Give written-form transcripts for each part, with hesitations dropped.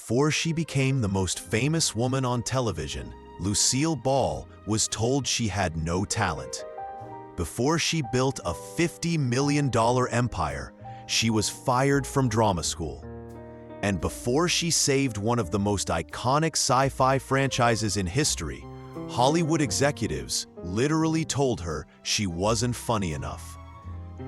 Before she became the most famous woman on television, Lucille Ball was told she had no talent. Before she built a $50 million empire, she was fired from drama school. And before she saved one of the most iconic sci-fi franchises in history, Hollywood executives literally told her she wasn't funny enough.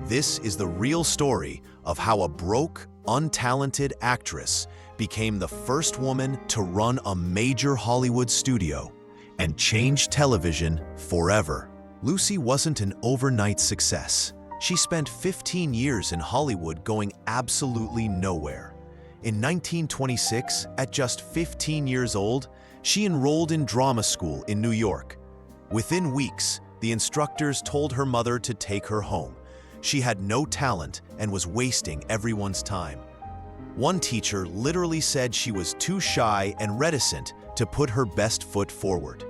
This is the real story of how a broke, untalented actress became the first woman to run a major Hollywood studio and change television forever. Lucy wasn't an overnight success. She spent 15 years in Hollywood going absolutely nowhere. In 1926, at just 15 years old, she enrolled in drama school in New York. Within weeks, the instructors told her mother to take her home. She had no talent and was wasting everyone's time. One teacher literally said she was too shy and reticent to put her best foot forward.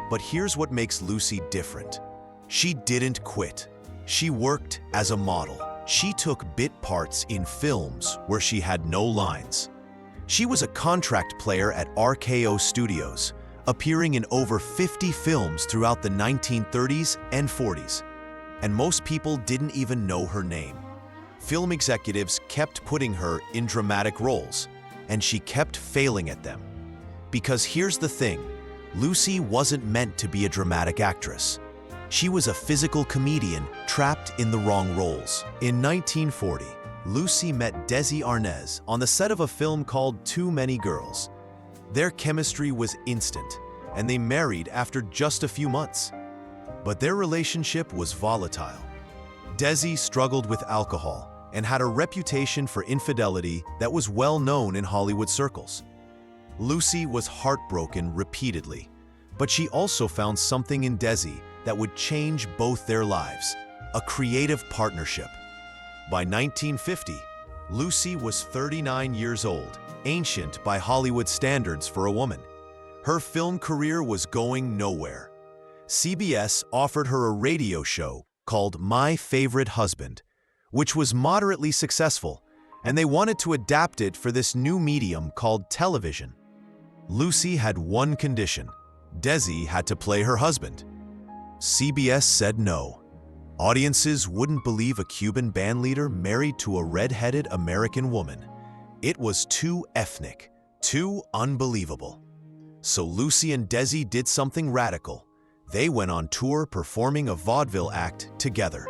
But here's what makes Lucy different. She didn't quit. She worked as a model. She took bit parts in films where she had no lines. She was a contract player at RKO Studios, appearing in over 50 films throughout the 1930s and 40s. And most people didn't even know her name. Film executives kept putting her in dramatic roles, and she kept failing at them. Because here's the thing, Lucy wasn't meant to be a dramatic actress. She was a physical comedian trapped in the wrong roles. In 1940, Lucy met Desi on the set of a film called Too Many Girls. Their chemistry was instant, and they married after just a few months. But their relationship was volatile. Desi struggled with alcohol and had a reputation for infidelity that was well known in Hollywood circles. Lucy was heartbroken repeatedly, but she also found something in Desi that would change both their lives, a creative partnership. By 1950, Lucy was 39 years old, ancient by Hollywood standards for a woman. Her film career was going nowhere. CBS offered her a radio show called My Favorite Husband, which was moderately successful, and they wanted to adapt it for this new medium called television. Lucy had one condition: Desi had to play her husband. CBS said no. Audiences wouldn't believe a Cuban bandleader married to a red-headed American woman. It was too ethnic, too unbelievable. So Lucy and Desi did something radical. They went on tour performing a vaudeville act together,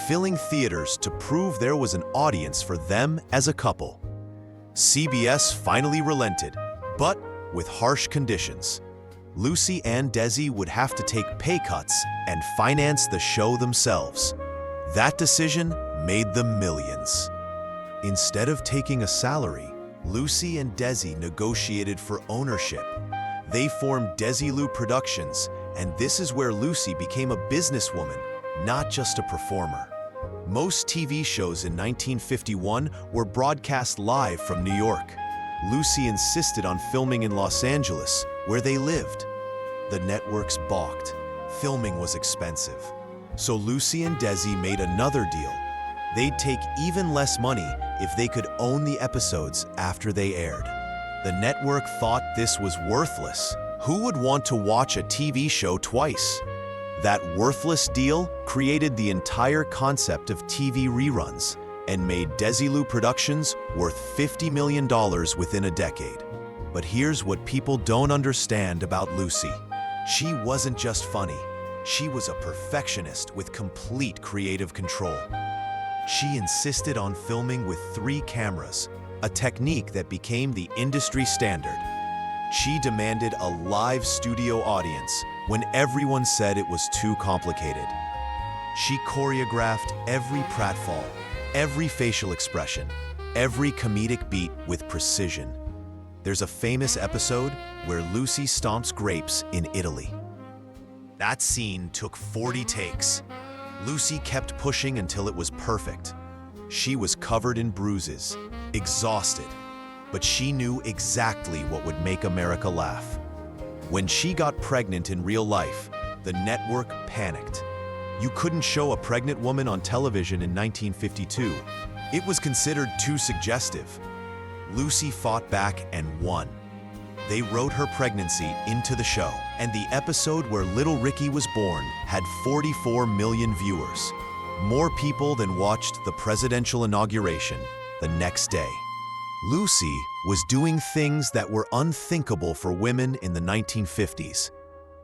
filling theaters to prove there was an audience for them as a couple. CBS finally relented, but with harsh conditions. Lucy and Desi would have to take pay cuts and finance the show themselves. That decision made them millions. Instead of taking a salary, Lucy and Desi negotiated for ownership. They formed Desilu Productions, and this is where Lucy became a businesswoman, not just a performer. Most TV shows in 1951 were broadcast live from New York. Lucy insisted on filming in Los Angeles, where they lived. The networks balked. Filming was expensive. So Lucy and Desi made another deal. They'd take even less money if they could own the episodes after they aired. The network thought this was worthless. Who would want to watch a TV show twice? That worthless deal created the entire concept of TV reruns and made Desilu Productions worth $50 million within a decade. But here's what people don't understand about Lucy. She wasn't just funny. She was a perfectionist with complete creative control. She insisted on filming with 3 cameras, a technique that became the industry standard. She demanded a live studio audience when everyone said it was too complicated. She choreographed every pratfall, every facial expression, every comedic beat with precision. There's a famous episode where Lucy stomps grapes in Italy. That scene took 40 takes. Lucy kept pushing until it was perfect. She was covered in bruises, exhausted, but she knew exactly what would make America laugh. When she got pregnant in real life, the network panicked. You couldn't show a pregnant woman on television in 1952. It was considered too suggestive. Lucy fought back and won. They wrote her pregnancy into the show, and the episode where little Ricky was born had 44 million viewers, more people than watched the presidential inauguration the next day. Lucy was doing things that were unthinkable for women in the 1950s,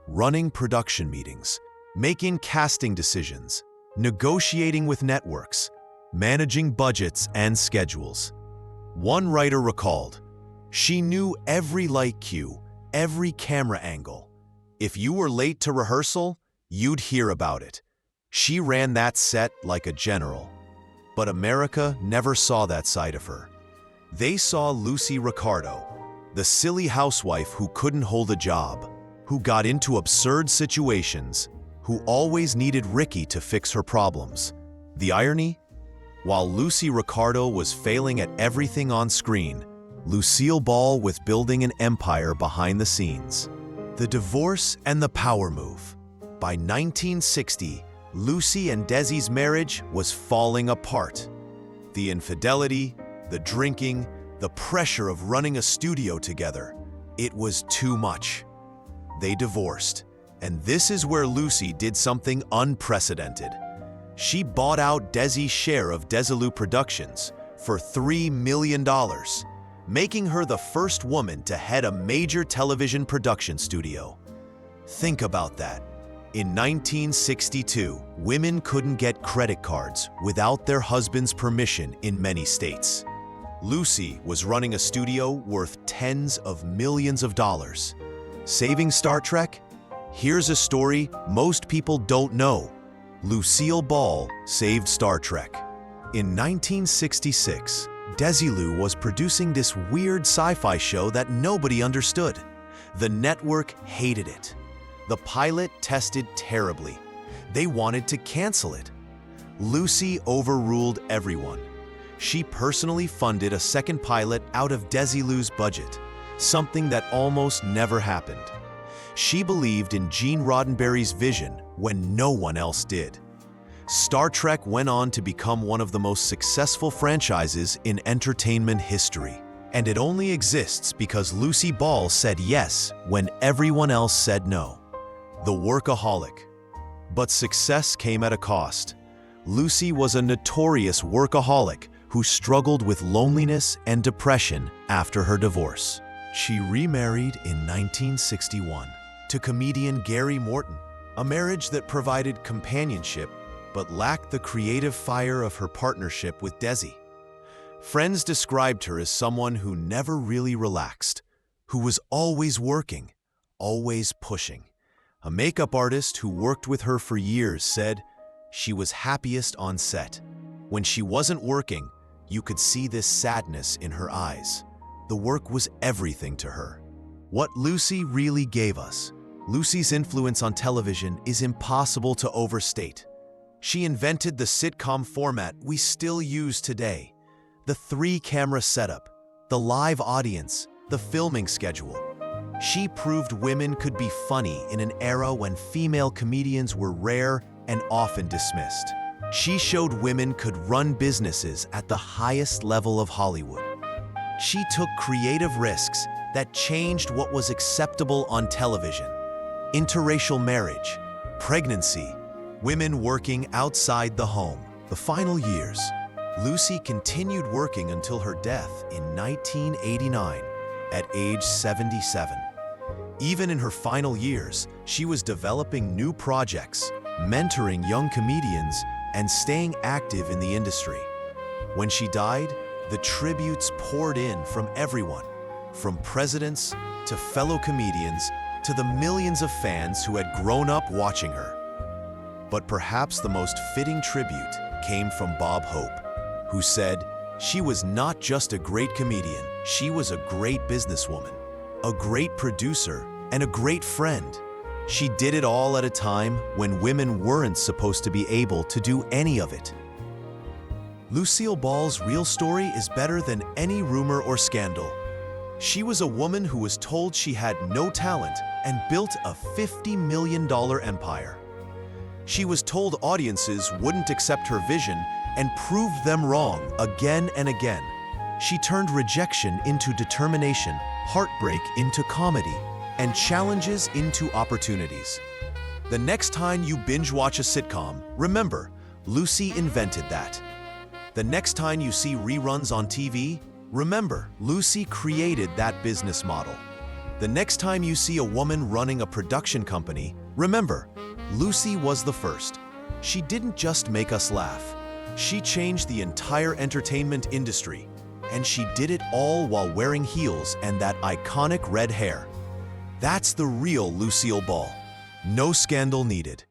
running production meetings, making casting decisions, negotiating with networks, managing budgets and schedules. One writer recalled, "She knew every light cue, every camera angle. If you were late to rehearsal, you'd hear about it. She ran that set like a general." But America never saw that side of her. They saw Lucy Ricardo, the silly housewife who couldn't hold a job, who got into absurd situations, who always needed Ricky to fix her problems. The irony? While Lucy Ricardo was failing at everything on screen, Lucille Ball was building an empire behind the scenes. The divorce and the power move. By 1960, Lucy and Desi's marriage was falling apart. The infidelity, the drinking, the pressure of running a studio together, it was too much. They divorced, and this is where Lucy did something unprecedented. She bought out Desi's share of Desilu Productions for $3 million, making her the first woman to head a major television production studio. Think about that. In 1962, women couldn't get credit cards without their husband's permission in many states. Lucy was running a studio worth tens of millions of dollars. Saving Star Trek? Here's a story most people don't know. Lucille Ball saved Star Trek. In 1966, Desilu was producing this weird sci-fi show that nobody understood. The network hated it. The pilot tested terribly. They wanted to cancel it. Lucy overruled everyone. She personally funded a second pilot out of Desilu's budget, something that almost never happened. She believed in Gene Roddenberry's vision when no one else did. Star Trek went on to become one of the most successful franchises in entertainment history. And it only exists because Lucy Ball said yes when everyone else said no. The workaholic. But success came at a cost. Lucy was a notorious workaholic who struggled with loneliness and depression after her divorce. She remarried in 1961 to comedian Gary Morton, a marriage that provided companionship but lacked the creative fire of her partnership with Desi. Friends described her as someone who never really relaxed, who was always working, always pushing. A makeup artist who worked with her for years said she was happiest on set. When she wasn't working, you could see this sadness in her eyes. The work was everything to her. What Lucy really gave us. Lucy's influence on television is impossible to overstate. She invented the sitcom format we still use today. The 3-camera setup, the live audience, the filming schedule. She proved women could be funny in an era when female comedians were rare and often dismissed. She showed women could run businesses at the highest level of Hollywood. She took creative risks that changed what was acceptable on television. Interracial marriage, pregnancy, women working outside the home. The final years, Lucy continued working until her death in 1989 at age 77. Even in her final years, she was developing new projects, mentoring young comedians, and staying active in the industry. When she died, the tributes poured in from everyone, from presidents to fellow comedians to the millions of fans who had grown up watching her. But perhaps the most fitting tribute came from Bob Hope, who said she was not just a great comedian, she was a great businesswoman, a great producer, and a great friend. She did it all at a time when women weren't supposed to be able to do any of it. Lucille Ball's real story is better than any rumor or scandal. She was a woman who was told she had no talent and built a $50 million empire. She was told audiences wouldn't accept her vision and proved them wrong again and again. She turned rejection into determination, heartbreak into comedy, and challenges into opportunities. The next time you binge watch a sitcom, remember, Lucy invented that. The next time you see reruns on TV, remember, Lucy created that business model. The next time you see a woman running a production company, remember, Lucy was the first. She didn't just make us laugh. She changed the entire entertainment industry, and she did it all while wearing heels and that iconic red hair. That's the real Lucille Ball. No scandal needed.